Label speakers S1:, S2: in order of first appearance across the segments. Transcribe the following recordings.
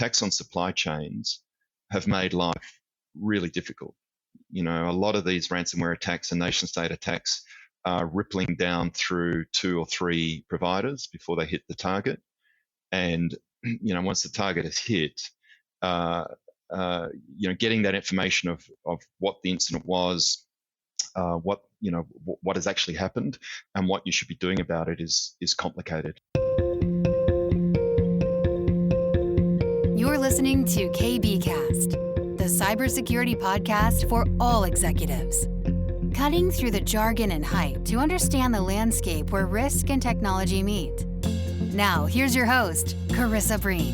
S1: attacks on supply chains have made life really difficult. A lot of these ransomware attacks and nation state attacks are rippling down through 2 or 3 providers before they hit the target. And, once the target is hit, getting that information of what the incident was, what has actually happened, and what you should be doing about it is complicated.
S2: You're listening to KBcast, the cybersecurity podcast for all executives. Cutting through the jargon and hype to understand the landscape where risk and technology meet. Now, here's your host, Carissa Breen.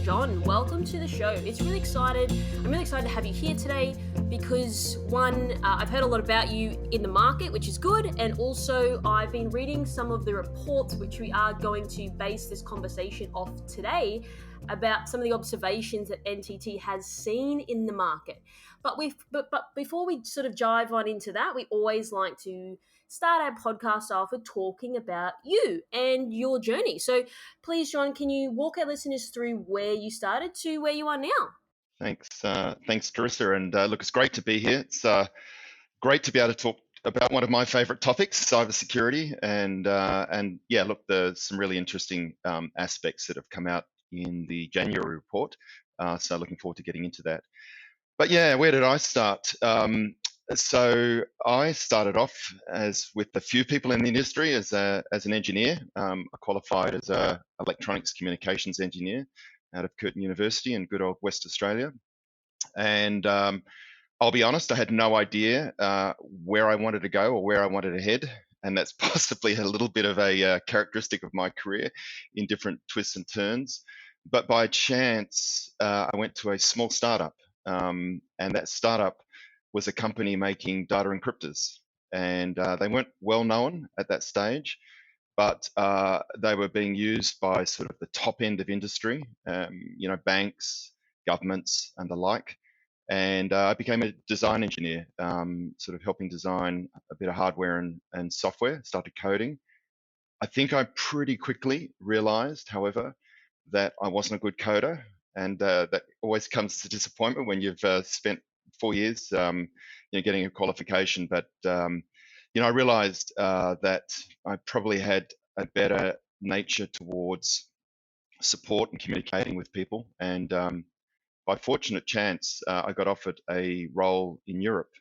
S3: John, welcome to the show. I'm really excited to have you here today because one, I've heard a lot about you in the market, which is good. And also I've been reading some of the reports, which we are going to base this conversation off today, about some of the observations that NTT has seen in the market. But before we sort of dive on into that, we always like to start our podcast off with talking about you and your journey. So please, John, can you walk our listeners through where you started to where you are now?
S1: Thanks, Carissa. And look, it's great to be here. It's great to be able to talk about one of my favorite topics, cybersecurity. And yeah, look, there's some really interesting aspects that have come out in the January report. So looking forward to getting into that. But yeah, where did I start? So I started off as with a few people in the industry as an engineer. I qualified as a electronics communications engineer out of Curtin University in good old West Australia. And I'll be honest, I had no idea where I wanted to go or where I wanted to head. And that's possibly a little bit of a characteristic of my career in different twists and turns. But by chance, I went to a small startup. And that startup was a company making data encryptors. And they weren't well known at that stage, but they were being used by sort of the top end of industry, banks, governments, and the like. And I became a design engineer, sort of helping design a bit of hardware and software, started coding. I think I pretty quickly realized, however, that I wasn't a good coder. And that always comes as a disappointment when you've spent 4 years getting a qualification. But, I realized that I probably had a better nature towards support and communicating with people. And by fortunate chance, I got offered a role in Europe,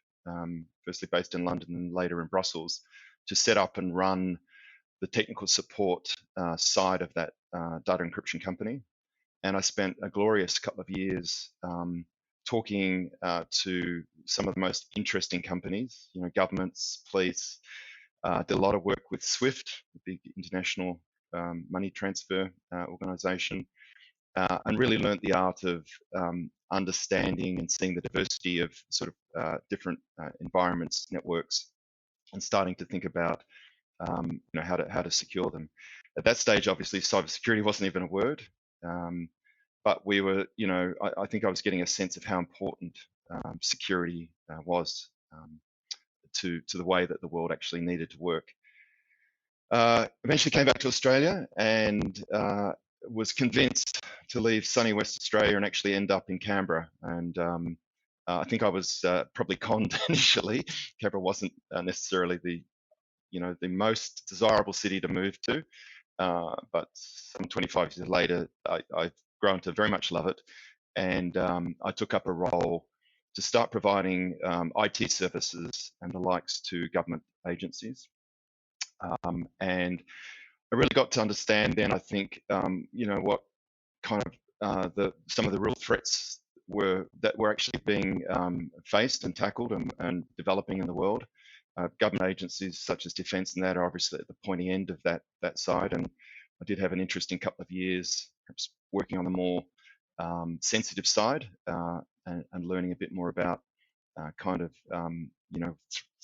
S1: firstly based in London and later in Brussels, to set up and run the technical support side of that data encryption company. And I spent a glorious couple of years talking to some of the most interesting companies, governments, police. Did a lot of work with SWIFT, the big international money transfer organization, and really learnt the art of understanding and seeing the diversity of sort of different environments, networks, and starting to think about how to secure them. At that stage, obviously, cybersecurity wasn't even a word. But we were, I think I was getting a sense of how important security was to the way that the world actually needed to work. Eventually came back to Australia and was convinced to leave sunny West Australia and actually end up in Canberra. And I think I was probably conned initially. Canberra wasn't necessarily the most desirable city to move to. But some 25 years later, I've grown to very much love it. And I took up a role to start providing IT services and the likes to government agencies. And I really got to understand then, I think, what kind of some of the real threats that were actually being faced and tackled and developing in the world. Government agencies such as defence and that are obviously at the pointy end of that side. And I did have an interesting couple of years, perhaps working on the more sensitive side and learning a bit more about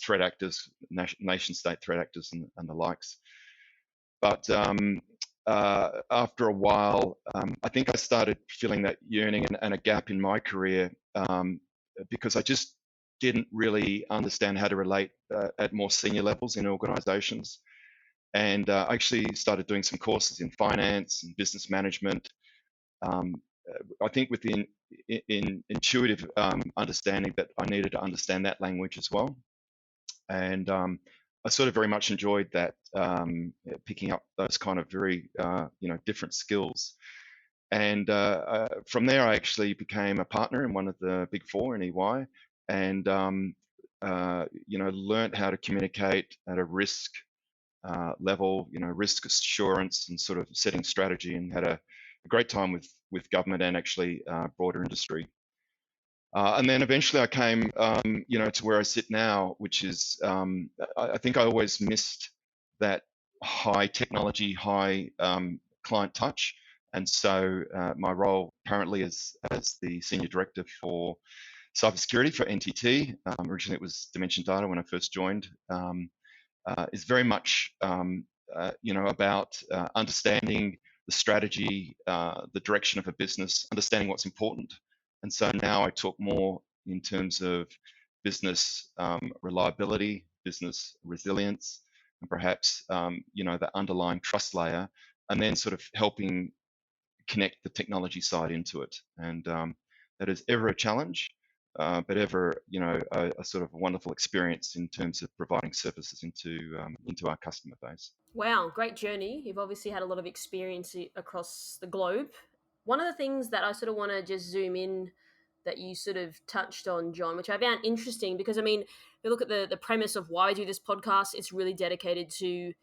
S1: threat actors, nation-state threat actors and the likes. But after a while, I think I started feeling that yearning and a gap in my career because I just didn't really understand how to relate at more senior levels in organizations. And I actually started doing some courses in finance and business management, I think with the intuitive understanding that I needed to understand that language as well. And I sort of very much enjoyed that, picking up those kind of very, different skills. And from there, I actually became a partner in one of the big four in EY, and learned how to communicate at a risk level, risk assurance and sort of setting strategy, and had a great time with government and actually broader industry. And then eventually I came, to where I sit now, which is, I think I always missed that high technology, high client touch. And so my role currently is as the Senior Director for Cybersecurity for NTT. Originally it was Dimension Data when I first joined. Is very much, about understanding the strategy, the direction of a business, understanding what's important. And so now I talk more in terms of business reliability, business resilience, and perhaps, the underlying trust layer, and then sort of helping connect the technology side into it. And that is ever a challenge, but ever, a sort of a wonderful experience in terms of providing services into our customer base.
S3: Wow, great journey. You've obviously had a lot of experience across the globe. One of the things that I sort of want to just zoom in that you sort of touched on, John, which I found interesting because, I mean, if you look at the premise of why I do this podcast, it's really dedicated to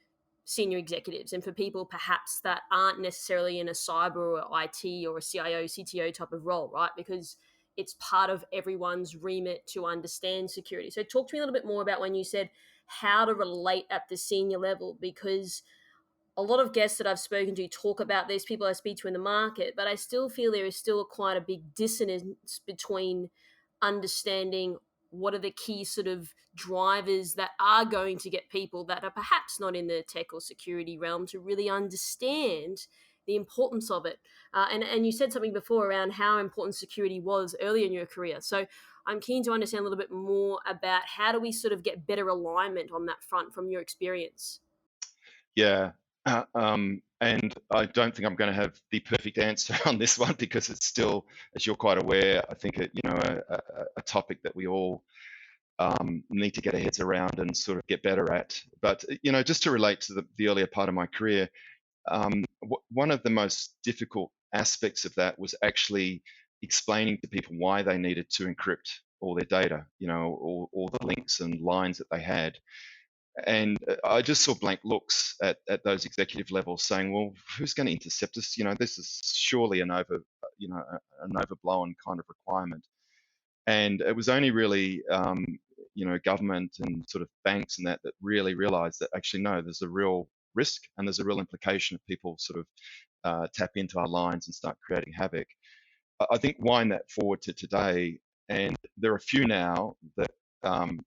S3: senior executives and for people perhaps that aren't necessarily in a cyber or IT or a CIO, CTO type of role, right? Because it's part of everyone's remit to understand security. So talk to me a little bit more about when you said how to relate at the senior level, because a lot of guests that I've spoken to talk about this, people I speak to in the market, but I still feel there is still quite a big dissonance between understanding what are the key sort of drivers that are going to get people that are perhaps not in the tech or security realm to really understand the importance of it. And you said something before around how important security was early in your career. So I'm keen to understand a little bit more about how do we sort of get better alignment on that front from your experience?
S1: Yeah. And I don't think I'm going to have the perfect answer on this one because it's still, as you're quite aware, I think a topic that we all need to get our heads around and sort of get better at. But just to relate to the earlier part of my career, one of the most difficult aspects of that was actually explaining to people why they needed to encrypt all their data, all the links and lines that they had. And I just saw blank looks at those executive levels saying, well, who's going to intercept us? This is surely an overblown kind of requirement. And it was only really, government and sort of banks and that really realized that actually, no, there's a real risk and there's a real implication if people sort of tap into our lines and start creating havoc. I think wind that forward to today, and there are a few now that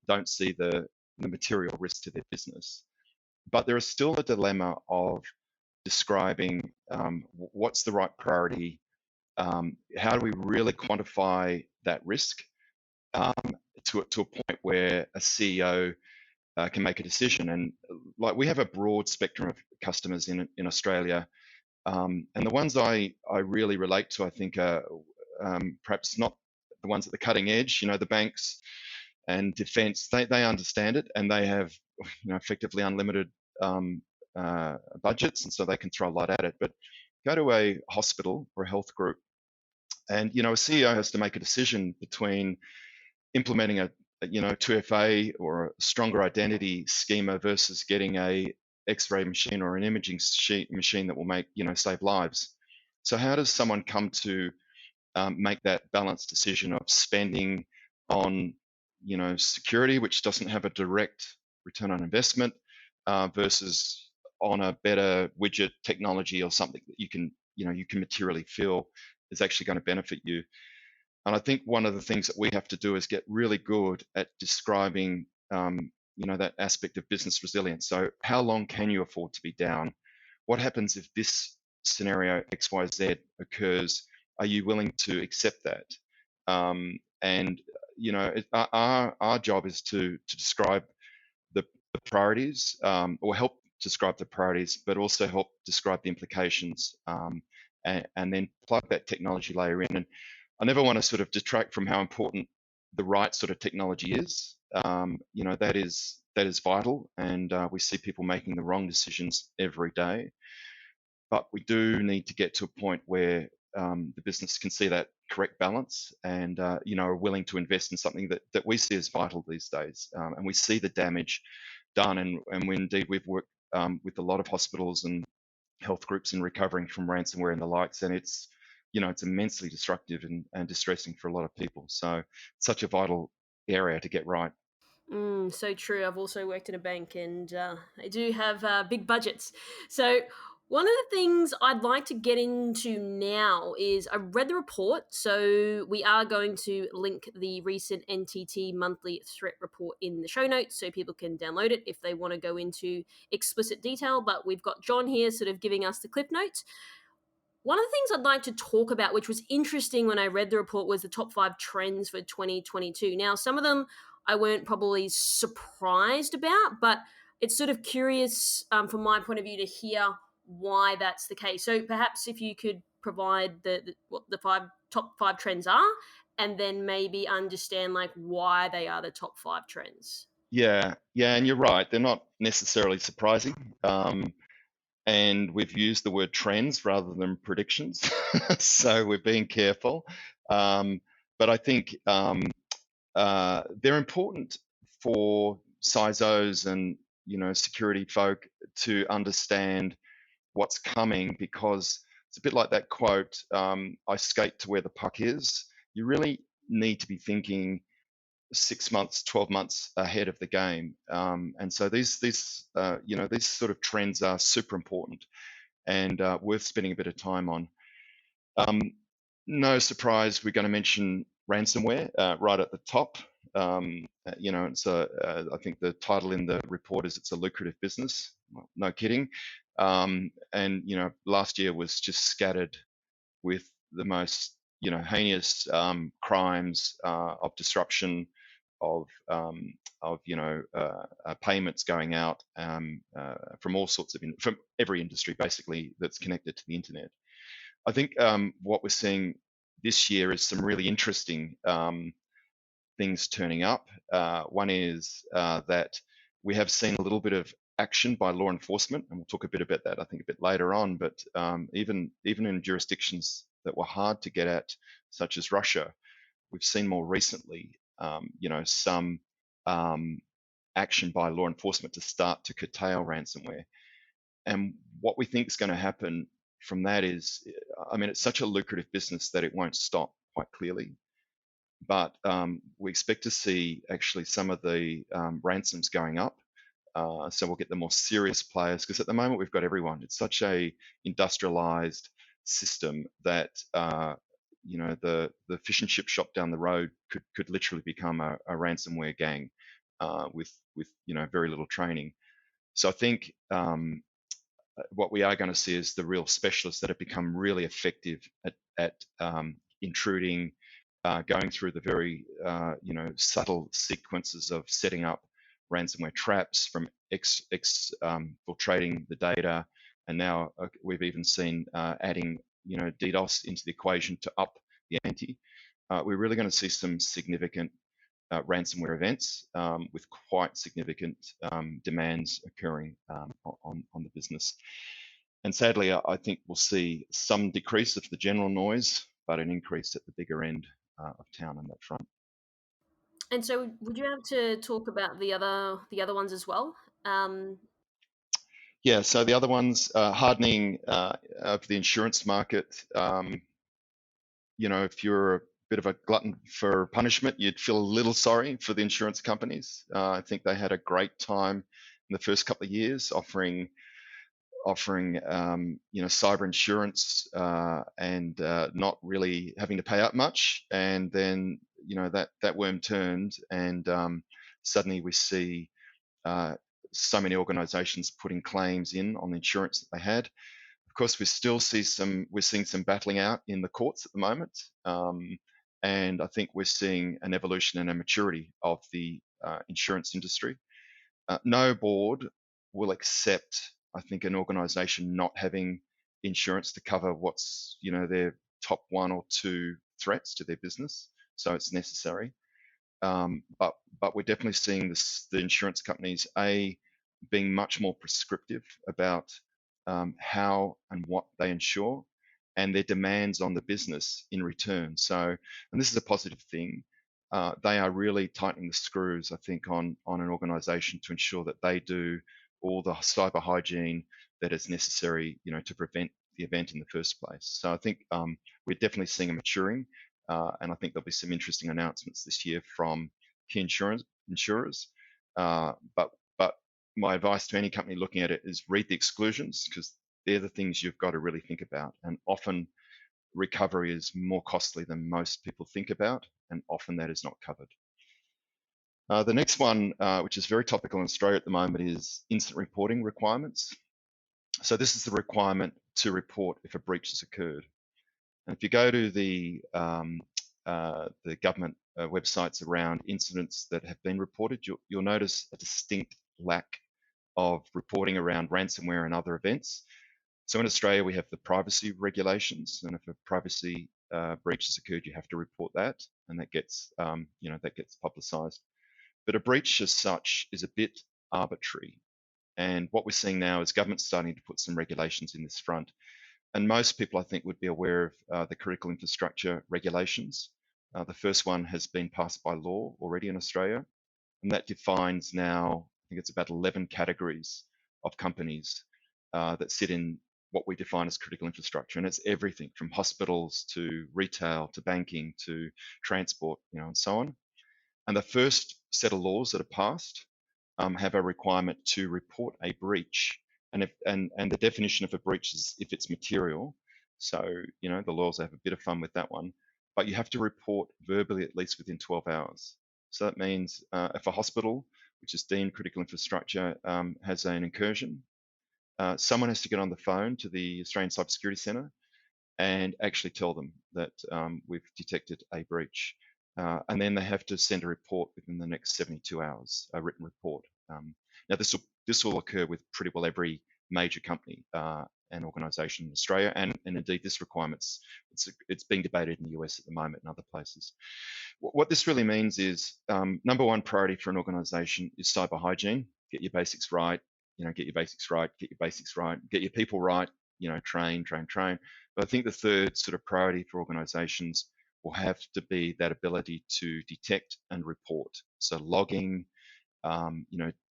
S1: don't see the material risk to their business. But there is still a dilemma of describing what's the right priority, how do we really quantify that risk to a point where a CEO can make a decision. And like we have a broad spectrum of customers in Australia, and the ones I really relate to, I think, are perhaps not the ones at the cutting edge. The banks and defence, they understand it, and they have effectively unlimited budgets, and so they can throw a lot at it. But go to a hospital or a health group, and a CEO has to make a decision between implementing a 2FA or a stronger identity schema versus getting a X-ray machine or an imaging machine that will make save lives. So how does someone come to make that balanced decision of spending on security, which doesn't have a direct return on investment, versus on a better widget technology or something that you can materially feel is actually going to benefit you? And I think one of the things that we have to do is get really good at describing, that aspect of business resilience. So how long can you afford to be down? What happens if this scenario X, Y, Z occurs? Are you willing to accept that? And our job is to describe the priorities, or help describe the priorities, but also help describe the implications, and then plug that technology layer in. And I never want to sort of detract from how important the right sort of technology is. That is vital, and we see people making the wrong decisions every day. But we do need to get to a point where the business can see that correct balance and are willing to invest in something that we see as vital these days. And we see the damage done, and indeed we've worked with a lot of hospitals and health groups in recovering from ransomware and the likes, and it's immensely destructive and distressing for a lot of people. So it's such a vital area to get right.
S3: So true. I've also worked in a bank, and they do have big budgets. So one of the things I'd like to get into now is I read the report. So we are going to link the recent NTT monthly threat report in the show notes so people can download it if they want to go into explicit detail. But we've got John here sort of giving us the clip notes. One of the things I'd like to talk about, which was interesting when I read the report, was the top 5 trends for 2022. Now, some of them I weren't probably surprised about, but it's sort of curious from my point of view to hear why that's the case. So perhaps if you could provide what the top five trends are, and then maybe understand like why they are the top 5 trends.
S1: Yeah, and you're right. They're not necessarily surprising. And we've used the word trends rather than predictions. So we're being careful. But I think they're important for CISOs and security folk to understand what's coming, because it's a bit like that quote, I skate to where the puck is. You really need to be thinking 6 months, 12 months ahead of the game. And so these sort of trends are super important and worth spending a bit of time on. No surprise, we're going to mention ransomware right at the top. It's I think the title in the report is it's a lucrative business. Well, no kidding. And last year was just scattered with the most heinous crimes of disruption, of payments going out from all sorts of from every industry basically that's connected to the internet. I think what we're seeing this year is some really interesting things turning up. One is that we have seen a little bit of action by law enforcement, and we'll talk a bit about that I think a bit later on, but even in jurisdictions that were hard to get at, such as Russia, we've seen more recently some action by law enforcement to start to curtail ransomware. And what we think is going to happen from that is, it's such a lucrative business that it won't stop, quite clearly. But we expect to see actually some of the ransoms going up. So we'll get the more serious players, because at the moment we've got everyone. It's such a industrialized system that the fish and chip shop down the road could literally become a ransomware gang with very little training. So I think what we are going to see is the real specialists that have become really effective at intruding, going through the very subtle sequences of setting up ransomware traps, from exfiltrating the data, and now we've even seen adding DDoS into the equation to up the ante. We're really going to see some significant ransomware events with quite significant demands occurring on the business. And sadly, I think we'll see some decrease of the general noise, but an increase at the bigger end of town on that front.
S3: And so, would you have to talk about the other ones as well?
S1: Yeah, so the other ones, hardening of the insurance market. If you're a bit of a glutton for punishment, you'd feel a little sorry for the insurance companies. I think they had a great time in the first couple of years offering cyber insurance and not really having to pay out much. And then that worm turned, and suddenly we see so many organizations putting claims in on the insurance that they had. Of course, we're seeing some battling out in the courts at the moment. And I think we're seeing an evolution and a maturity of the insurance industry. No board will accept, I think, an organization not having insurance to cover what's, their top one or two threats to their business. So it's necessary. But we're definitely seeing the insurance companies, being much more prescriptive about how and what they insure and their demands on the business in return. So, and this is a positive thing, they are really tightening the screws, I think, on an organisation to ensure that they do all the cyber hygiene that is necessary, to prevent the event in the first place. So I think we're definitely seeing a maturing, and I think there'll be some interesting announcements this year from key insurers. But my advice to any company looking at it is read the exclusions, because they're the things you've got to really think about. And often recovery is more costly than most people think about, and often that is not covered. The next one, which is very topical in Australia at the moment, is incident reporting requirements. So this is the requirement to report if a breach has occurred. And if you go to the government websites around incidents that have been reported, you'll notice a distinct lack of reporting around ransomware and other events. So in Australia, we have the privacy regulations, and if a privacy breach has occurred, you have to report that, and that gets, that gets publicised. But a breach as such is a bit arbitrary. And what we're seeing now is government starting to put some regulations in this front. And most people, I think, would be aware of the critical infrastructure regulations. The first one has been passed by law already in Australia, and that defines now, I think it's about 11 categories of companies that sit in what we define as critical infrastructure. And it's everything from hospitals to retail to banking to transport, and so on. And the first set of laws that are passed have a requirement to report a breach. And the definition of a breach is if it's material. So, the laws have a bit of fun with that one. But you have to report verbally at least within 12 hours. So that means if a hospital, which is deemed critical infrastructure, has an incursion, someone has to get on the phone to the Australian Cybersecurity Centre and actually tell them that we've detected a breach. And then they have to send a report within the next 72 hours, a written report. Now, this will occur with pretty well every major company and organisation in Australia, and indeed this requirement's it's being debated in the US at the moment and other places. What this really means is number one priority for an organisation is cyber hygiene. Get your basics right. Get your basics right. Get your basics right. Get your people right. Train. But I think the third sort of priority for organisations will have to be that ability to detect and report. So logging,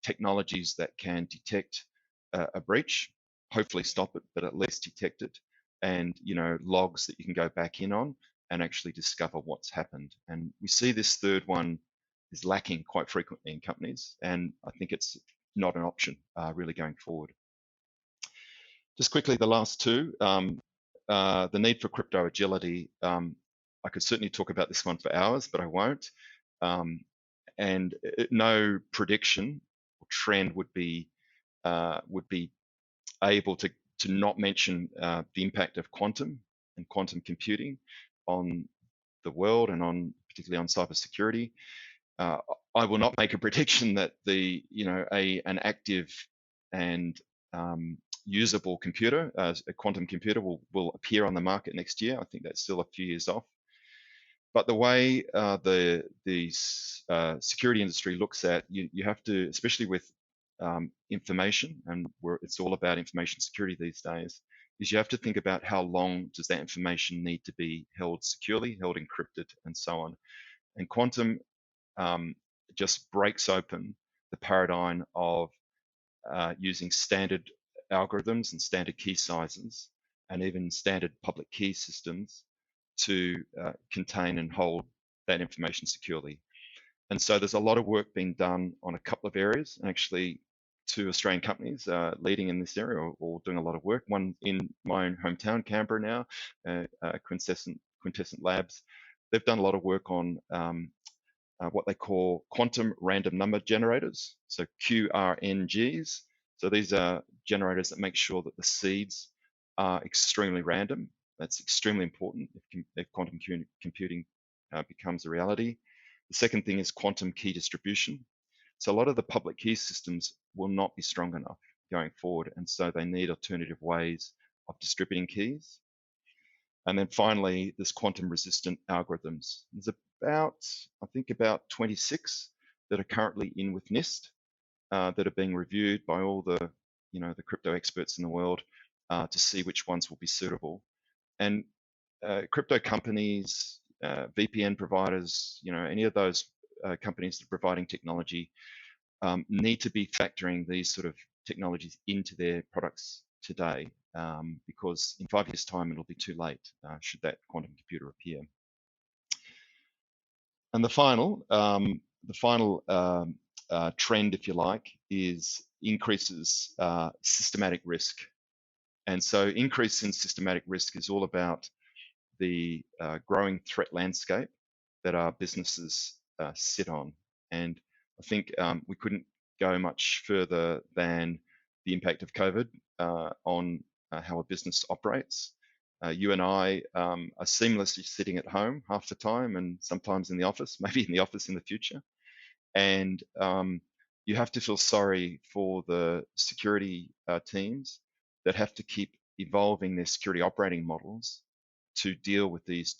S1: technologies that can detect a breach, hopefully stop it, but at least detect it, and logs that you can go back in on and actually discover what's happened. And we see this third one is lacking quite frequently in companies, and I think it's not an option really going forward. Just quickly, the last two, the need for crypto agility. I could certainly talk about this one for hours, but I won't. And no prediction or trend would be able to not mention the impact of quantum and quantum computing on the world and particularly on cybersecurity. I will not make a prediction that an active and usable computer, a quantum computer, will appear on the market next year. I think that's still a few years off. But the way the security industry looks at, you have to, especially with information, and it's all about information security these days, is you have to think about how long does that information need to be held securely, held encrypted, and so on. And quantum just breaks open the paradigm of using standard algorithms and standard key sizes and even standard public key systems to contain and hold that information securely. And so there's a lot of work being done on a couple of areas, and actually 2 Australian companies leading in this area or doing a lot of work. One in my own hometown, Canberra now, Quintessent Labs. They've done a lot of work on what they call quantum random number generators, so QRNGs. So these are generators that make sure that the seeds are extremely random. That's extremely important if quantum computing becomes a reality. The second thing is quantum key distribution. So a lot of the public key systems will not be strong enough going forward, and so they need alternative ways of distributing keys. And then finally, there's quantum resistant algorithms. There's I think about 26 that are currently in with NIST that are being reviewed by all the crypto experts in the world to see which ones will be suitable. And crypto companies, VPN providers, any of those companies that are providing technology need to be factoring these sort of technologies into their products today, because in 5 years' time it'll be too late should that quantum computer appear. And the final trend, if you like, is increases systematic risk. And so increase in systematic risk is all about the growing threat landscape that our businesses sit on. And I think we couldn't go much further than the impact of COVID on how a business operates. You and I are seamlessly sitting at home half the time, and sometimes in the office, maybe in the office in the future. And you have to feel sorry for the security teams that have to keep evolving their security operating models to deal with these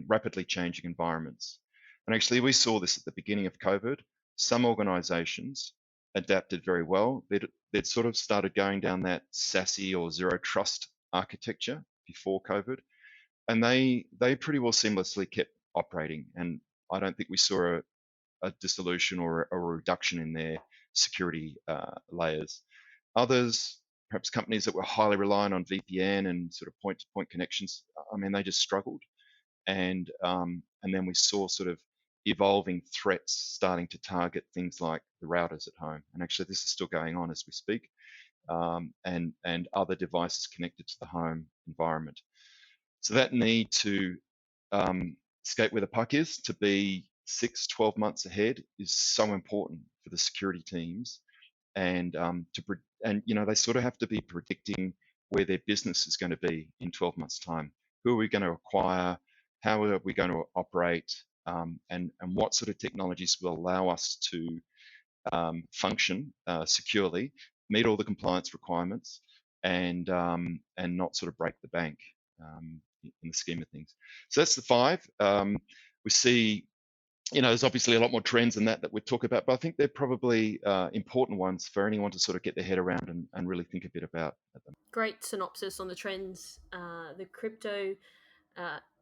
S1: rapidly changing environments. And actually, we saw this at the beginning of COVID. Some organizations adapted very well. They'd sort of started going down that SASE or zero trust architecture before COVID, and they pretty well seamlessly kept operating. And I don't think we saw a dissolution or a reduction in their security layers. Others, perhaps companies that were highly reliant on VPN and sort of point-to-point connections, I mean, they just struggled. And then we saw sort of evolving threats starting to target things like the routers at home. And actually, this is still going on as we speak, and other devices connected to the home environment. So that need to skate where the puck is, to be 6-12 months ahead, is so important for the security teams. And they sort of have to be predicting where their business is going to be in 12 months' time. Who are we going to acquire? How are we going to operate? And what sort of technologies will allow us to function securely, meet all the compliance requirements, and not sort of break the bank in the scheme of things. So that's the 5. We see, there's obviously a lot more trends than that we talk about, but I think they're probably important ones for anyone to sort of get their head around and really think a bit about them.
S3: Great synopsis on the trends. The crypto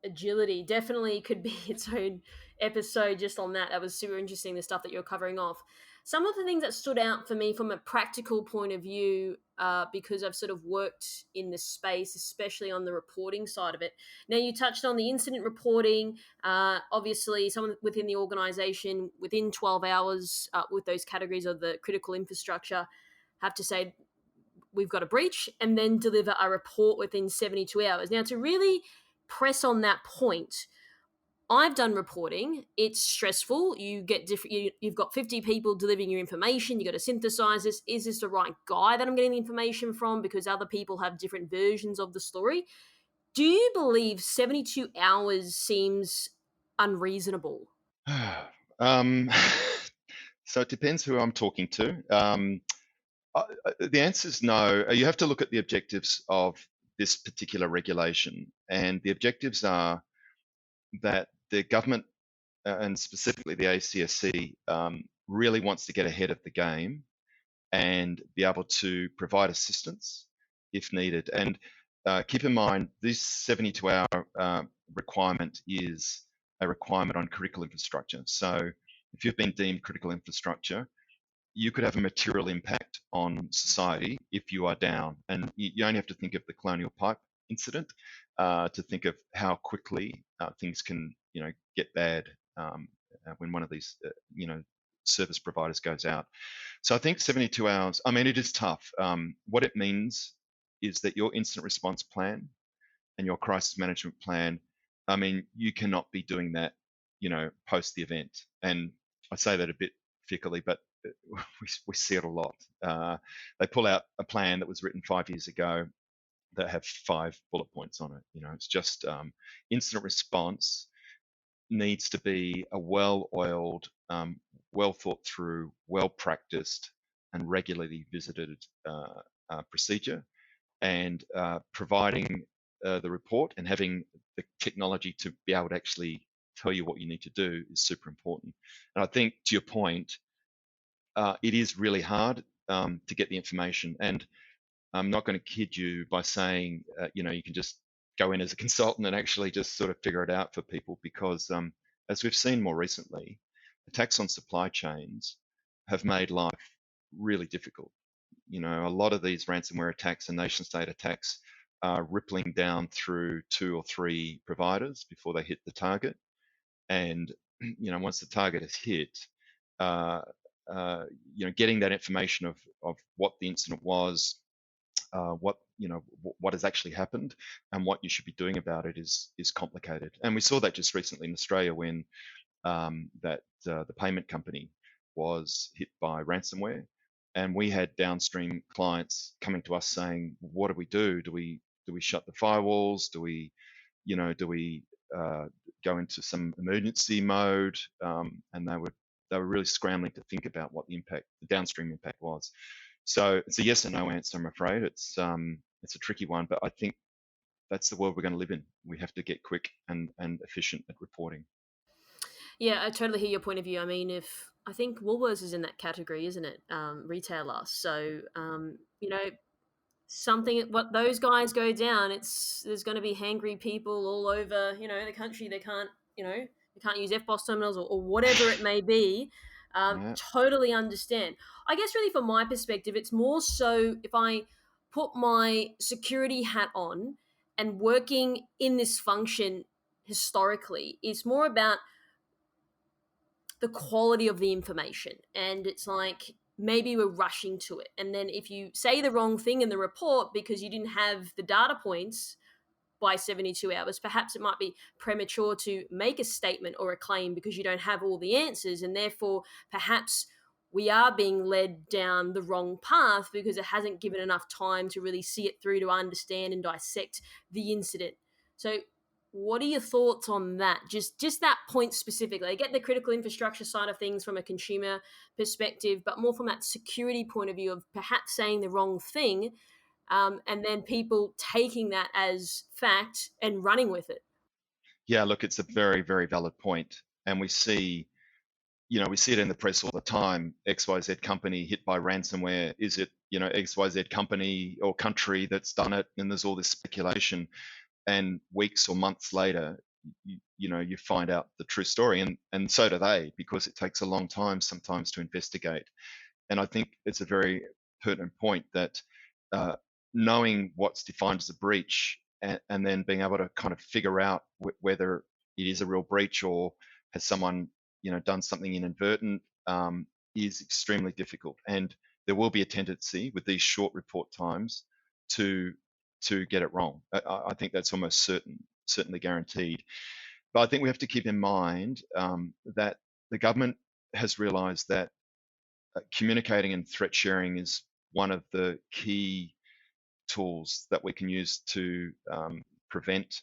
S3: agility definitely could be its own episode just on that. That was super interesting, the stuff that you're covering off. Some of the things that stood out for me from a practical point of view, because I've sort of worked in this space, especially on the reporting side of it. Now, you touched on the incident reporting. Obviously, someone within the organization, within 12 hours, with those categories of the critical infrastructure, have to say, we've got a breach, and then deliver a report within 72 hours. Now, to really press on that point, I've done reporting. It's stressful. You get you've got 50 people delivering your information. You got to synthesize this. Is this the right guy that I'm getting the information from? Because other people have different versions of the story. Do you believe 72 hours seems unreasonable?
S1: So it depends who I'm talking to. The answer is no. You have to look at the objectives of this particular regulation, and the objectives are that the government, and specifically the ACSC, really wants to get ahead of the game and be able to provide assistance if needed. And keep in mind, this 72-hour requirement is a requirement on critical infrastructure. So if you've been deemed critical infrastructure, you could have a material impact on society if you are down. And you only have to think of the Colonial Pipe incident to think of how quickly things can, get bad when one of these, service providers goes out. So I think 72 hours, I mean, it is tough. What it means is that your incident response plan and your crisis management plan, I mean, you cannot be doing that, post the event. And I say that a bit thickly, but we see it a lot. They pull out a plan that was written 5 years ago that have 5 bullet points on it. It's just incident response needs to be a well-oiled, well thought through, well practiced, and regularly visited procedure. and providing the report and having the technology to be able to actually tell you what you need to do is super important. And I think, to your point, it is really hard to get the information. And I'm not going to kid you by saying, you can just go in as a consultant and actually just sort of figure it out for people, because as we've seen more recently, attacks on supply chains have made life really difficult. A lot of these ransomware attacks and nation state attacks are rippling down through 2 or 3 providers before they hit the target. And, once the target is hit, uh, getting that information of what the incident was, what has actually happened, and what you should be doing about it is complicated. And we saw that just recently in Australia when the payment company was hit by ransomware, and we had downstream clients coming to us saying, "What do we do? Do we shut the firewalls? Do we go into some emergency mode?" And they were really scrambling to think about what the downstream impact was. So it's a yes or no answer, I'm afraid. It's a tricky one, but I think that's the world we're going to live in. We have to get quick and efficient at reporting.
S3: Yeah, I totally hear your point of view. I mean, if I think Woolworths is in that category, isn't it? Retailer. So, something what those guys go down, there's going to be hangry people all over the country. They can't they can't use FBOS terminals or whatever it may be.
S1: Yeah.
S3: Totally understand. I guess really from my perspective, it's more so if I put my security hat on and working in this function historically, it's more about the quality of the information. And it's like maybe we're rushing to it. And then if you say the wrong thing in the report because you didn't have the data points by 72 hours, perhaps it might be premature to make a statement or a claim because you don't have all the answers. And therefore, perhaps we are being led down the wrong path because it hasn't given enough time to really see it through to understand and dissect the incident. So what are your thoughts on that? Just that point specifically. I get the critical infrastructure side of things from a consumer perspective, but more from that security point of view of perhaps saying the wrong thing, and then people taking that as fact and running with it.
S1: Yeah, look, it's a very, very valid point. And we see it in the press all the time. XYZ company hit by ransomware. Is it, XYZ company or country that's done it? And there's all this speculation. And weeks or months later, you find out the true story, and so do they, because it takes a long time sometimes to investigate. And I think it's a very pertinent point that knowing what's defined as a breach, and then being able to kind of figure out whether it is a real breach or has someone done something inadvertent, is extremely difficult. And there will be a tendency with these short report times to get it wrong. I think that's almost certainly guaranteed. But I think we have to keep in mind that the government has realised that communicating and threat sharing is one of the key tools that we can use to prevent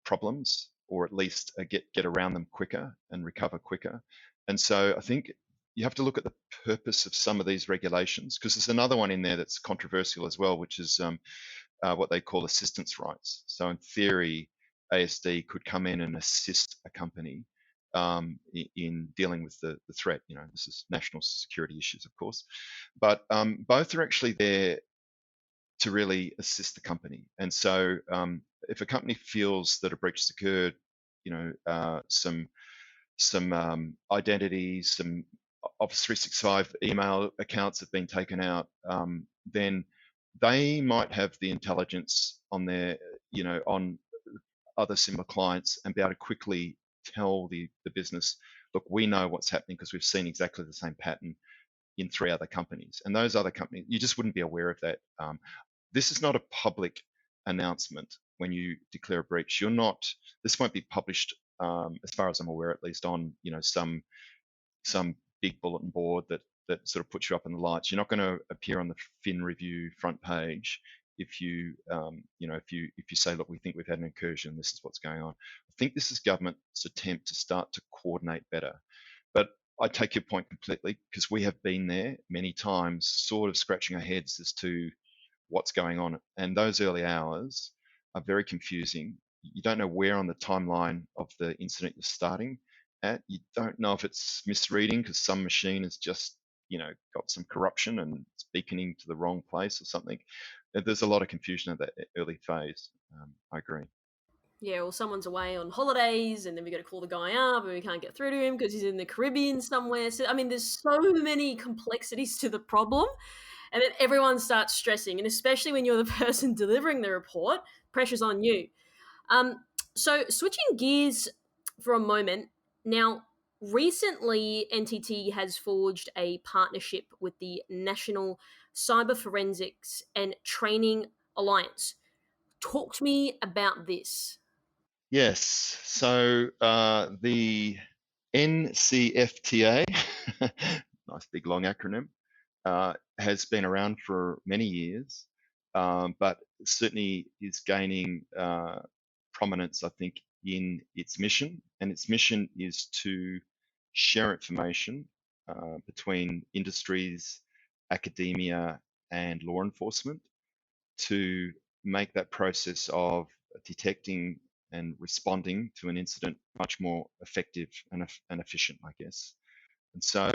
S1: problems, or at least get around them quicker and recover quicker. And so I think you have to look at the purpose of some of these regulations, because there's another one in there that's controversial as well, which is what they call assistance rights. So in theory, ASD could come in and assist a company in dealing with the threat. This is national security issues, of course, but both are actually there to really assist the company. And so if a company feels that a breach has occurred, some identities, some Office 365 email accounts have been taken out, then they might have the intelligence on on other similar clients and be able to quickly tell the business, look, we know what's happening because we've seen exactly the same pattern in 3 other companies. And those other companies, you just wouldn't be aware of that. This is not a public announcement when you declare a breach. This won't be published, as far as I'm aware, at least on, some big bulletin board that sort of puts you up in the lights. You're not going to appear on the Fin Review front page if you say, look, we think we've had an incursion, this is what's going on. I think this is government's attempt to start to coordinate better. But I take your point completely, because we have been there many times, sort of scratching our heads as to what's going on. And those early hours are very confusing. You don't know where on the timeline of the incident you're starting at. You don't know if it's misreading because some machine has just, got some corruption and it's beaconing to the wrong place or something. There's a lot of confusion at that early phase. I agree.
S3: Yeah, or someone's away on holidays, and then we got to call the guy up, and we can't get through to him because he's in the Caribbean somewhere. So, I mean, there's so many complexities to the problem, and then everyone starts stressing, and especially when you're the person delivering the report, pressure's on you. Um, so, switching gears for a moment now. Recently, NTT has forged a partnership with the National Cyber Forensics and Training Alliance. Talk to me about this.
S1: Yes. So the NCFTA, nice big long acronym, has been around for many years, but certainly is gaining prominence, I think, in its mission. And its mission is to share information between industries, academia, and law enforcement to make that process of detecting and responding to an incident much more effective and efficient, I guess. And so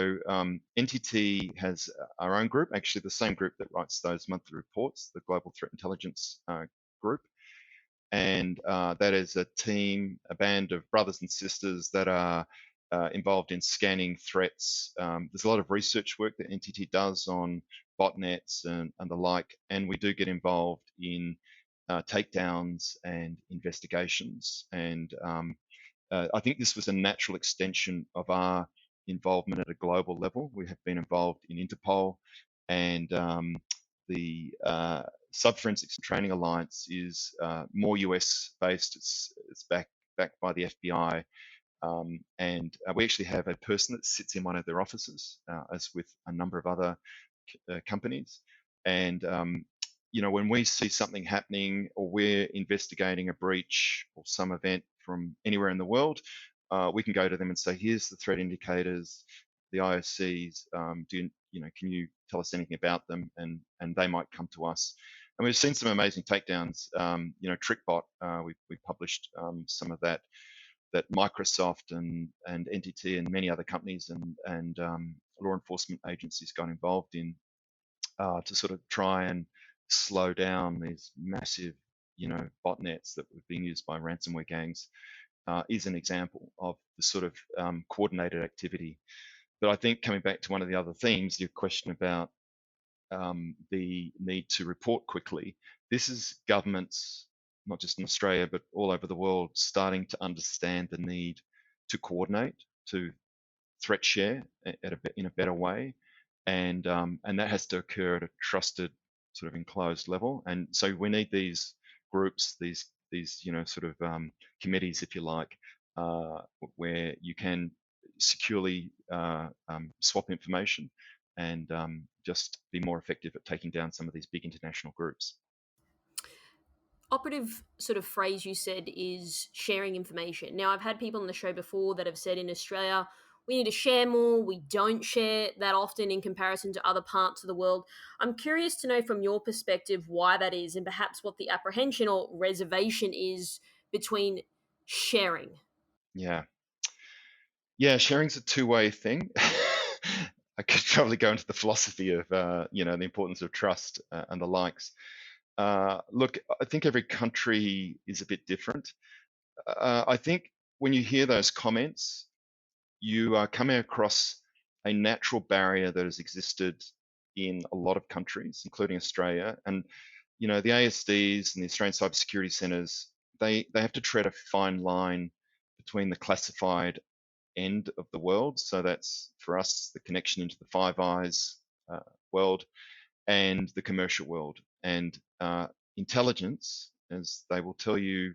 S1: NTT has our own group, actually the same group that writes those monthly reports, the Global Threat Intelligence Group. And that is a team, a band of brothers and sisters that are involved in scanning threats. There's a lot of research work that NTT does on botnets and the like, and we do get involved in takedowns and investigations. And I think this was a natural extension of our involvement at a global level. We have been involved in Interpol, and the Forensics and Training Alliance is more US based. It's backed by the FBI, and we actually have a person that sits in one of their offices, as with a number of other companies. And when we see something happening or we're investigating a breach or some event from anywhere in the world, we can go to them and say, "Here's the threat indicators, the IOCs. Can you tell us anything about them?" And they might come to us. And we've seen some amazing takedowns. TrickBot, we published some of that Microsoft and NTT and many other companies and law enforcement agencies got involved in to sort of try and slow down these massive, botnets that were being used by ransomware gangs. Is an example of the sort of coordinated activity. But I think coming back to one of the other themes, your question about the need to report quickly, this is governments, not just in Australia, but all over the world, starting to understand the need to coordinate, to threat share in a better way. And that has to occur at a trusted sort of enclosed level. And so we need these groups, these committees, if you like, where you can securely swap information and just be more effective at taking down some of these big international groups.
S3: Operative sort of phrase you said is sharing information. Now, I've had people on the show before that have said in Australia, we need to share more. We don't share that often in comparison to other parts of the world. I'm curious to know from your perspective why that is and perhaps what the apprehension or reservation is between sharing.
S1: Yeah, sharing's a two-way thing. I could probably go into the philosophy of, the importance of trust and the likes. Look, I think every country is a bit different. I think when you hear those comments, you are coming across a natural barrier that has existed in a lot of countries, including Australia. And, the ASDs and the Australian Cybersecurity Centres, they have to tread a fine line between the classified end of the world. So that's, for us, the connection into the Five Eyes world and the commercial world. And intelligence, as they will tell you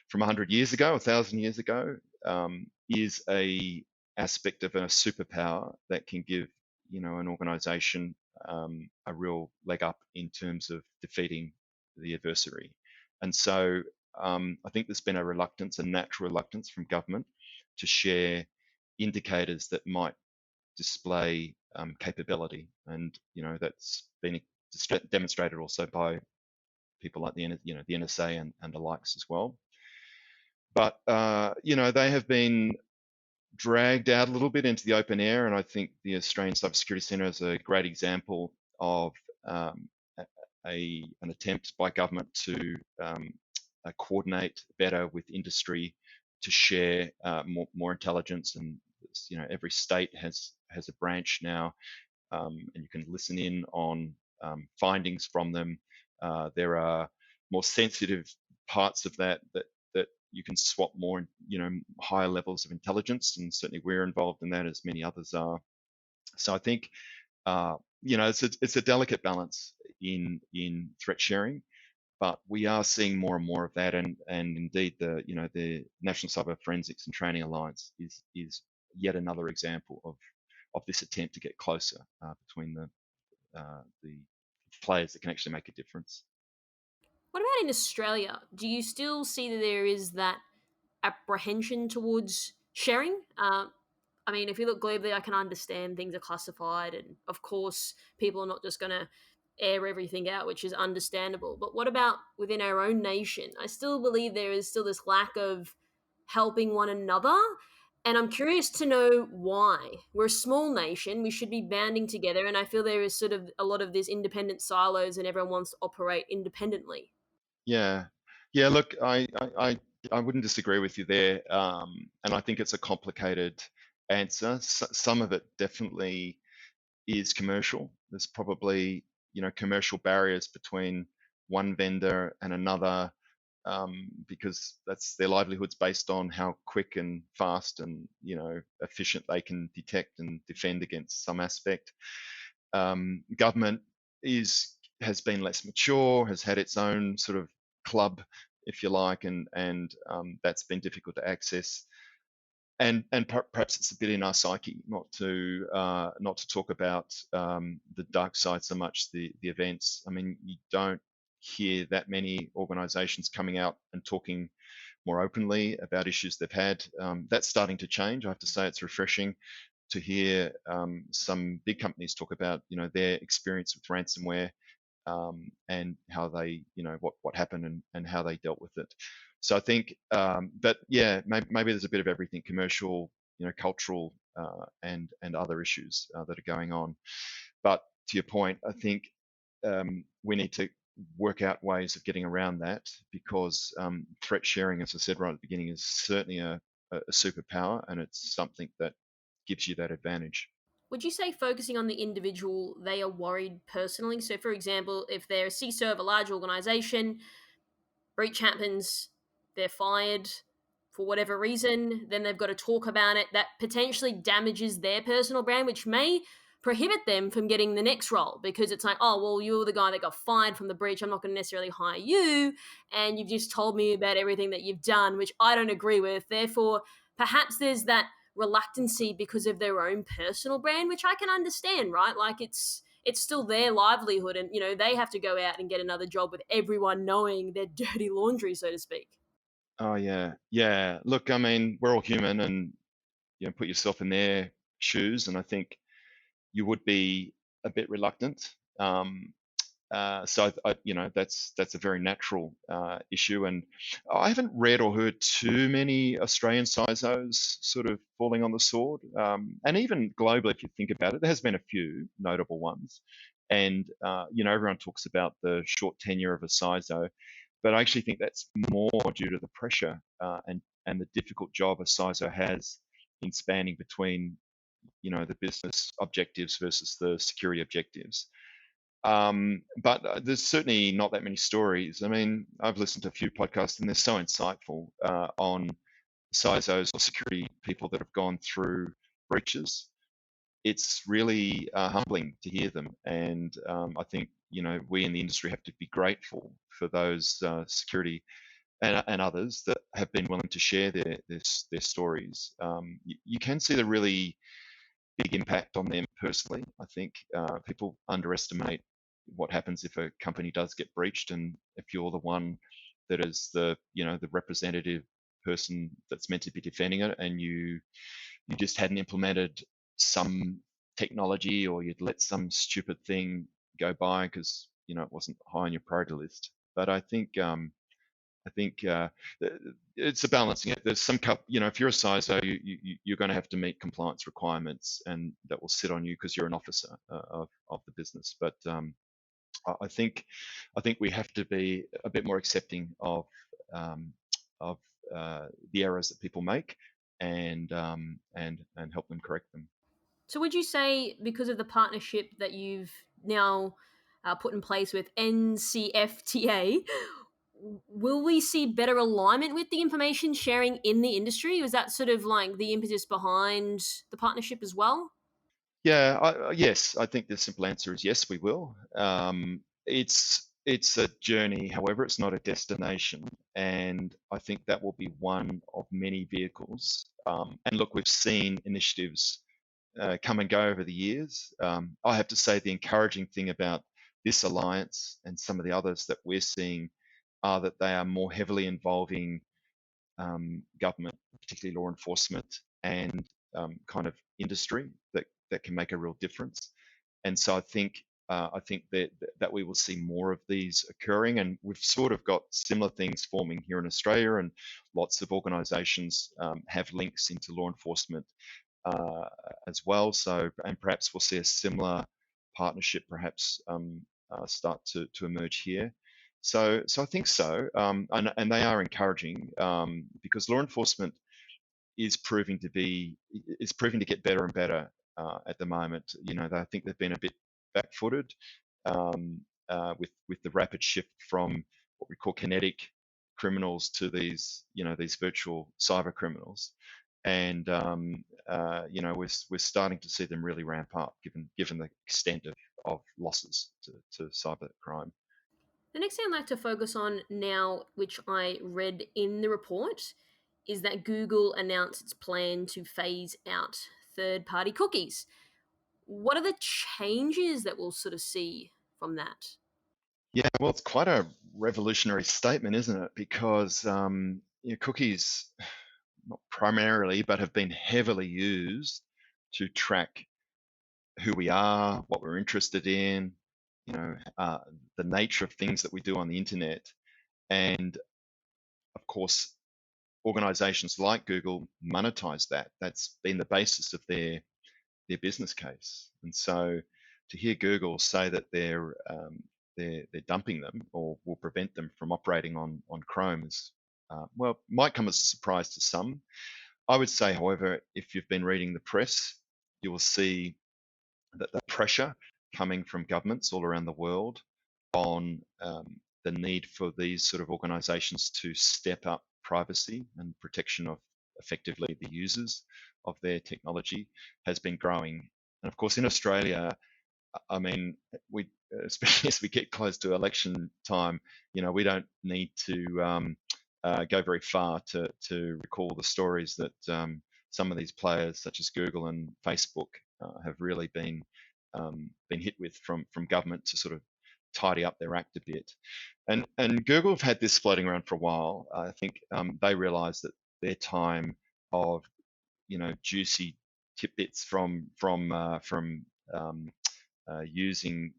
S1: from 100 years ago, 1,000 years ago, is a aspect of a superpower that can give, an organization a real leg up in terms of defeating the adversary. And so I think there's been a natural reluctance from government to share indicators that might display capability. And, that's been demonstrated also by people like the NSA and the likes as well. But they have been dragged out a little bit into the open air, and I think the Australian Cybersecurity Centre is a great example of an attempt by government to coordinate better with industry to share more intelligence. And every state has a branch now, and you can listen in on findings from them. There are more sensitive parts of that you can swap more, higher levels of intelligence, and certainly we're involved in that, as many others are. So I think, it's a delicate balance in threat sharing, but we are seeing more and more of that, and indeed the National Cyber Forensics and Training Alliance is yet another example of this attempt to get closer between the players that can actually make a difference.
S3: What about in Australia? Do you still see that there is that apprehension towards sharing? I mean, if you look globally, I can understand things are classified, and of course, people are not just going to air everything out, which is understandable. But what about within our own nation? I still believe there is still this lack of helping one another. And I'm curious to know why. We're a small nation, we should be banding together, and I feel there is sort of a lot of these independent silos and everyone wants to operate independently.
S1: Yeah, yeah. Look, I wouldn't disagree with you there, and I think it's a complicated answer. Some of it definitely is commercial. There's probably commercial barriers between one vendor and another, because that's their livelihoods based on how quick and fast and efficient they can detect and defend against some aspect. Government has been less mature, has had its own sort of club, if you like, and that's been difficult to access. And perhaps it's a bit in our psyche not to talk about the dark side so much, the events. I mean, you don't hear that many organisations coming out and talking more openly about issues they've had. That's starting to change. I have to say, it's refreshing to hear some big companies talk about their experience with ransomware, and how they what happened and how they dealt with it. So I think, but yeah, maybe there's a bit of everything: commercial, cultural, and other issues that are going on. But to your point, I think we need to work out ways of getting around that, because threat sharing, as I said right at the beginning, is certainly a superpower, and it's something that gives you that advantage.
S3: Would you say focusing on the individual, they are worried personally? So, for example, if they're a CISO of a large organization, breach happens, they're fired for whatever reason, then they've got to talk about it. That potentially damages their personal brand, which may prohibit them from getting the next role, because it's like, oh, well, you're the guy that got fired from the breach. I'm not going to necessarily hire you. And you've just told me about everything that you've done, which I don't agree with. Therefore, perhaps there's that reluctancy because of their own personal brand, which I can understand, right? Like it's still their livelihood, and they have to go out and get another job with everyone knowing their dirty laundry, so to speak.
S1: Oh yeah, yeah. Look, I mean, we're all human, and put yourself in their shoes, and I think you would be a bit reluctant. So that's a very natural issue, and I haven't read or heard too many Australian CISOs sort of falling on the sword, and even globally, if you think about it, there has been a few notable ones, and everyone talks about the short tenure of a CISO, but I actually think that's more due to the pressure and the difficult job a CISO has in spanning between the business objectives versus the security objectives. But there's certainly not that many stories. I mean, I've listened to a few podcasts, and they're so insightful on CISOs or security people that have gone through breaches. It's really humbling to hear them, and I think we in the industry have to be grateful for those security and others that have been willing to share their stories. You can see the really big impact on them personally. I think people underestimate what happens if a company does get breached, and if you're the one that is the representative person that's meant to be defending it, and you just hadn't implemented some technology, or you'd let some stupid thing go by because it wasn't high on your priority list. But I think it's a balancing it. There's some, if you're a CISO, you're going to have to meet compliance requirements, and that will sit on you because you're an officer of the business. But I think we have to be a bit more accepting um, of the errors that people make, and help them correct them.
S3: So, would you say because of the partnership that you've now put in place with NCFTA, will we see better alignment with the information sharing in the industry? Was that sort of like the impetus behind the partnership as well?
S1: Yeah, yes, I think the simple answer is yes, we will. It's a journey, however, it's not a destination, and I think that will be one of many vehicles. And look, we've seen initiatives come and go over the years. I have to say the encouraging thing about this alliance and some of the others that we're seeing are that they are more heavily involving government, particularly law enforcement, and kind of industry that can make a real difference. And so I think that we will see more of these occurring, and we've sort of got similar things forming here in Australia, and lots of organisations have links into law enforcement uh, as well. So, and perhaps we'll see a similar partnership perhaps start to emerge here. So I think so, and they are encouraging because law enforcement is proving to get better and better at the moment. I think they've been a bit back-footed with the rapid shift from what we call kinetic criminals to these virtual cyber criminals, and we're starting to see them really ramp up given the extent of losses to cyber crime.
S3: The next thing I'd like to focus on now, which I read in the report, is that Google announced its plan to phase out third party cookies. What are the changes that we'll sort of see from that?
S1: Yeah, well, it's quite a revolutionary statement, isn't it? Because cookies, not primarily, but have been heavily used to track who we are, what we're interested in, the nature of things that we do on the internet. And of course, organizations like Google monetize that. That's been the basis of their business case. And so to hear Google say that they're dumping them or will prevent them from operating on Chrome is might come as a surprise to some. I would say, however, if you've been reading the press, you will see that the pressure coming from governments all around the world on the need for these sort of organizations to step up privacy and protection of effectively the users of their technology has been growing. And of course, in Australia, I mean, we especially as we get close to election time, we don't need to go very far to recall the stories that some of these players, such as Google and Facebook, have really been hit with from government to sort of tidy up their act a bit. And Google have had this floating around for a while. I think they realised that their time of juicy tidbits from using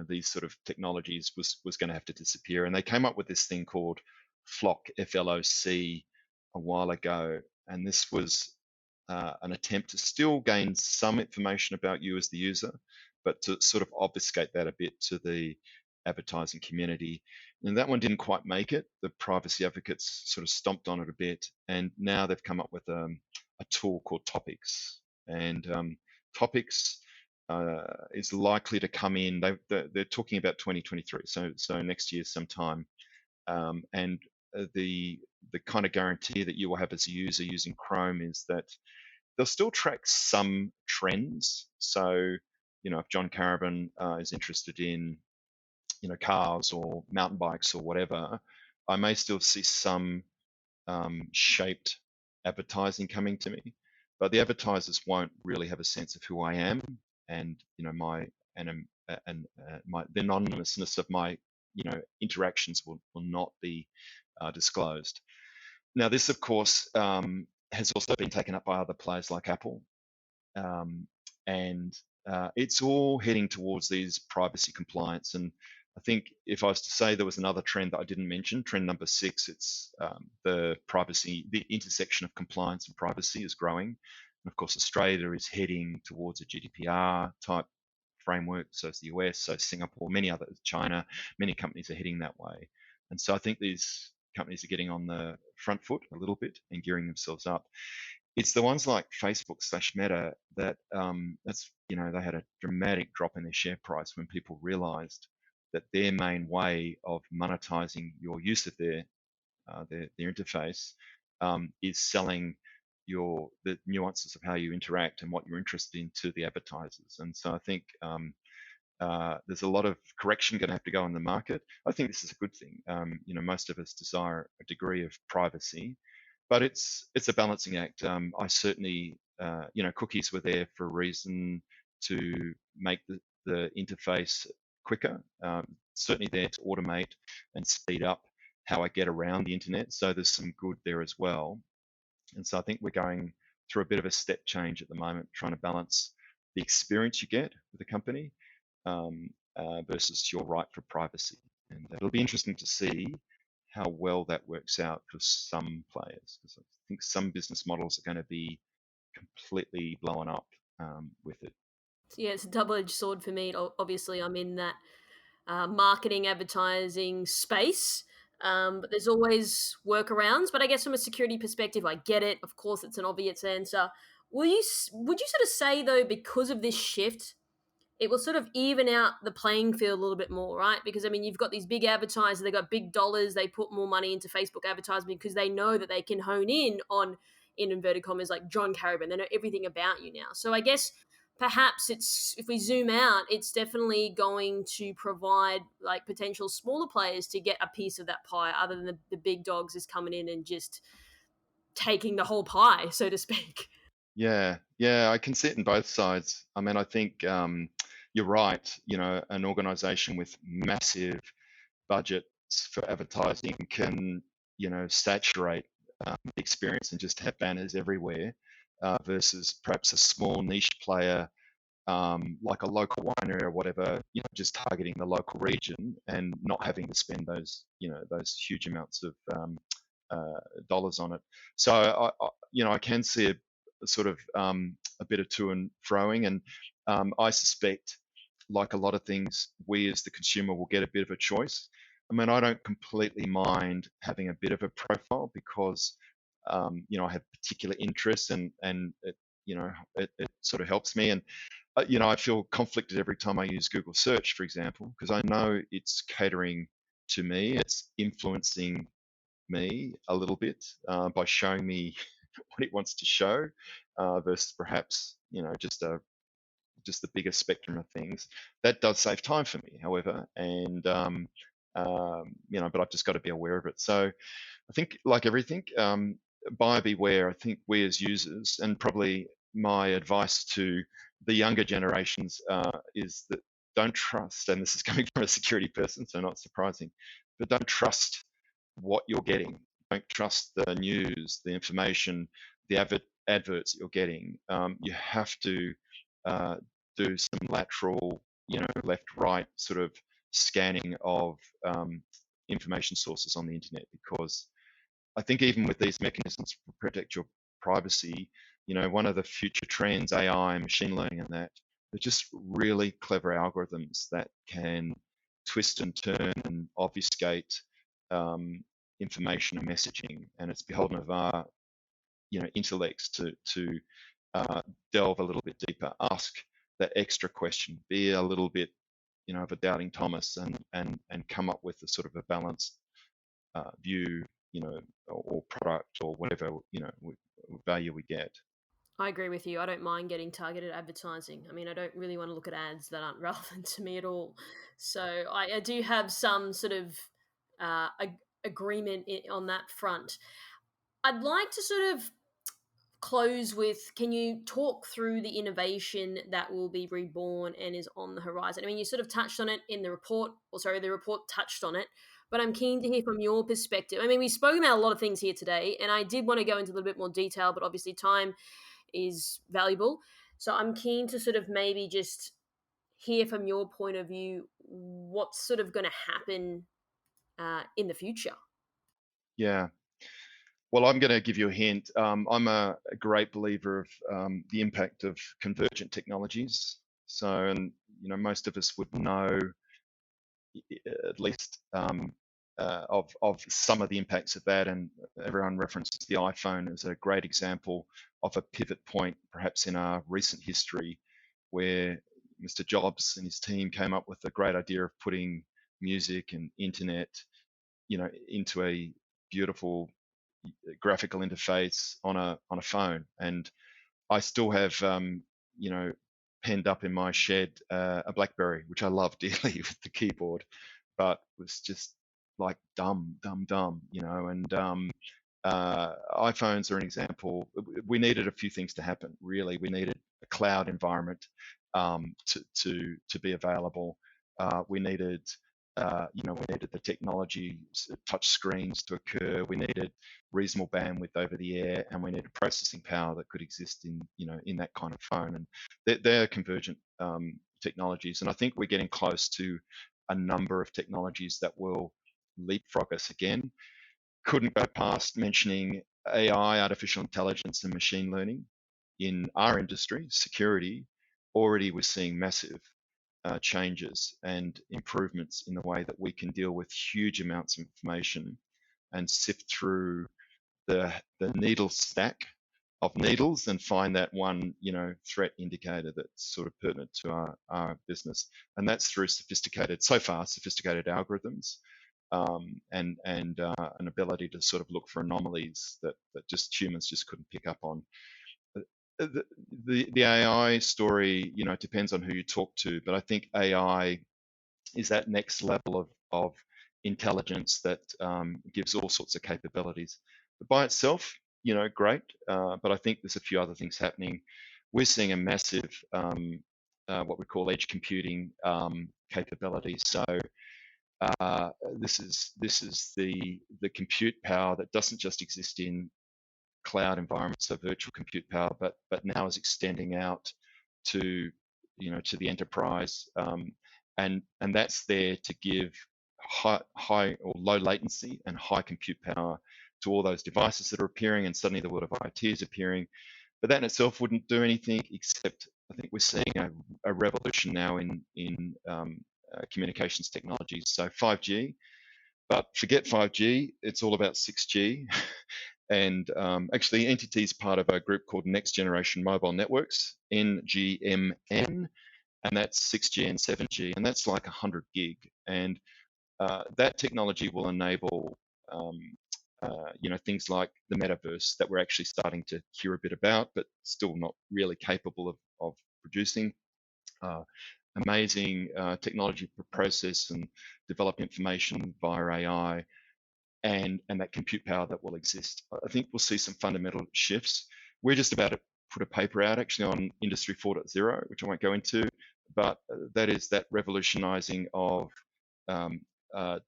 S1: these sort of technologies was going to have to disappear, and they came up with this thing called FLOC, FLOC, a while ago, and this was an attempt to still gain some information about you as the user, but to sort of obfuscate that a bit to the advertising community. And that one didn't quite make it. The privacy advocates sort of stomped on it a bit, and now they've come up with a tool called Topics. And Topics is likely to come in. They're talking about 2023, so next year sometime. And the kind of guarantee that you will have as a user using Chrome is that they'll still track some trends. So, if John Karabin is interested in, cars or mountain bikes or whatever, I may still see some shaped advertising coming to me, but the advertisers won't really have a sense of who I am, and the anonymousness of my interactions will not be disclosed. Now, this of course has also been taken up by other players like Apple, and it's all heading towards these privacy compliance. And I think if I was to say there was another trend that I didn't mention, trend number 6, it's the intersection of compliance and privacy is growing. And of course, Australia is heading towards a GDPR type framework. So is the US, so Singapore, many others, China, many companies are heading that way. And so I think these companies are getting on the front foot a little bit and gearing themselves up. It's the ones like Facebook/Meta that they had a dramatic drop in their share price when people realized that their main way of monetizing your use of their interface is selling the nuances of how you interact and what you're interested in to the advertisers. And so I think there's a lot of correction going to have to go in the market. I think this is a good thing. Most of us desire a degree of privacy, but it's a balancing act. I certainly, cookies were there for a reason to make the interface quicker. Certainly there to automate and speed up how I get around the internet. So there's some good there as well. And so I think we're going through a bit of a step change at the moment, trying to balance the experience you get with a company versus your right for privacy. And it'll be interesting to see how well that works out for some players, because I think some business models are going to be completely blown up with it.
S3: Yeah, it's a double-edged sword for me. Obviously, I'm in that marketing, advertising space. But there's always workarounds. But I guess from a security perspective, I get it. Of course, it's an obvious answer. Would you sort of say, though, because of this shift, it will sort of even out the playing field a little bit more, right? Because, I mean, you've got these big advertisers, they've got big dollars, they put more money into Facebook advertising because they know that they can hone in on, in inverted commas, like John Karabin. They know everything about you now. So I guess perhaps if we zoom out, it's definitely going to provide like potential smaller players to get a piece of that pie, other than the big dogs is coming in and just taking the whole pie, so to speak.
S1: Yeah, I can see it in both sides. I mean, I think you're right. An organization with massive budgets for advertising can, saturate the experience and just have banners everywhere versus perhaps a small niche player like a local winery or whatever, just targeting the local region and not having to spend those huge amounts of dollars on it. So I can see a sort of a bit of to and froing, and I suspect, like a lot of things, we as the consumer will get a bit of a choice. I mean, I don't completely mind having a bit of a profile because I have particular interests and it sort of helps me. And I feel conflicted every time I use Google search, for example, because I know it's catering to me, it's influencing me a little bit by showing me what it wants to show versus perhaps just the bigger spectrum of things. That does save time for me, however, and but I've just got to be aware of it. So I think, like everything, buyer beware. I think we as users, and probably my advice to the younger generations is that don't trust, and this is coming from a security person, so not surprising, but don't trust what you're getting. Don't trust the news, the information, the adverts that you're getting. You have to do some lateral, left, right sort of scanning of information sources on the internet, because I think even with these mechanisms to protect your privacy, one of the future trends, AI, machine learning, and that, they're just really clever algorithms that can twist and turn and obfuscate information and messaging, and it's beholden of our intellects to delve a little bit deeper, ask that extra question, be a little bit of a doubting Thomas, and come up with a sort of a balanced view, or product or whatever value we get.
S3: I agree with you. I don't mind getting targeted advertising. I mean, I don't really want to look at ads that aren't relevant to me at all. So I do have some sort of agreement on that front. I'd like to sort of close with, can you talk through the innovation that will be reborn and is on the horizon? I mean, you sort of touched on it in the report, the report touched on it, but I'm keen to hear from your perspective. I mean, we've spoken about a lot of things here today, and I did want to go into a little bit more detail, but obviously time is valuable. So I'm keen to sort of maybe just hear from your point of view what's sort of going to happen in the future.
S1: Yeah. Well, I'm going to give you a hint. I'm a great believer of the impact of convergent technologies. So, and most of us would know at least of some of the impacts of that, and everyone references the iPhone as a great example of a pivot point, perhaps in our recent history, where Mr. Jobs and his team came up with the great idea of putting music and internet, into a beautiful graphical interface on a phone. And I still have, penned up in my shed a BlackBerry, which I love dearly with the keyboard, but was just like dumb, And iPhones are an example. We needed a few things to happen. Really, we needed a cloud environment to be available. We needed the technology, touch screens to occur. We needed reasonable bandwidth over the air, and we needed processing power that could exist in that kind of phone. And they're convergent technologies. And I think we're getting close to a number of technologies that will leapfrog us again. Couldn't go past mentioning AI, artificial intelligence, and machine learning in our industry, security. Already we're seeing massive changes and improvements in the way that we can deal with huge amounts of information and sift through the needle stack of needles and find that one threat indicator that's sort of pertinent to our business. And that's through sophisticated algorithms and an ability to sort of look for anomalies that just humans just couldn't pick up on. The AI story, depends on who you talk to, but I think AI is that next level of intelligence that gives all sorts of capabilities. But by itself, great, but I think there's a few other things happening. We're seeing a massive, what we call edge computing capability. So this is the compute power that doesn't just exist in cloud environments, so virtual compute power, but now is extending out to the enterprise, and that's there to give high or low latency and high compute power to all those devices that are appearing, and suddenly the world of IT is appearing. But that in itself wouldn't do anything, except I think we're seeing a revolution now in communications technologies. So 5G, but forget 5G, it's all about 6G. And actually, NTT is part of a group called Next Generation Mobile Networks, NGMN, and that's 6G and 7G, and that's like 100 gig. And that technology will enable, things like the metaverse that we're actually starting to hear a bit about, but still not really capable of producing. Amazing technology to process and develop information via AI. And that compute power that will exist. I think we'll see some fundamental shifts. We're just about to put a paper out actually on Industry 4.0, which I won't go into, but that is that revolutionizing of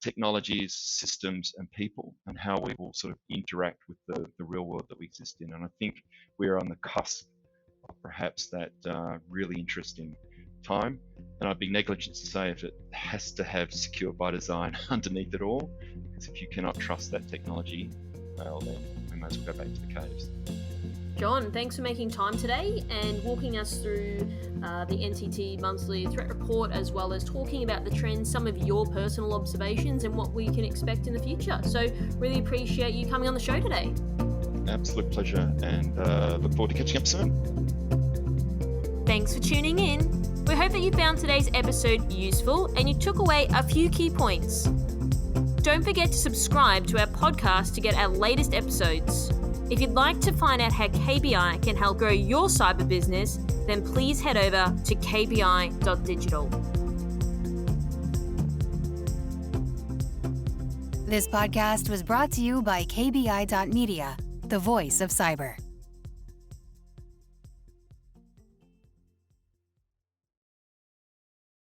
S1: technologies, systems, and people, and how we will sort of interact with the real world that we exist in. And I think we're on the cusp of perhaps that really interesting time. And I'd be negligent to say if it has to have secure by design underneath it all, because if you cannot trust that technology, well, then we might as well go back to the caves.
S3: John, thanks for making time today and walking us through the NTT monthly threat report, as well as talking about the trends, some of your personal observations, and what we can expect in the future. So really appreciate you coming on the show today.
S1: Absolute pleasure, and look forward to catching up soon.
S3: Thanks for tuning in. We hope that you found today's episode useful and you took away a few key points. Don't forget to subscribe to our podcast to get our latest episodes. If you'd like to find out how KBI can help grow your cyber business, then please head over to kbi.digital.
S2: This podcast was brought to you by KBI.media, the voice of cyber.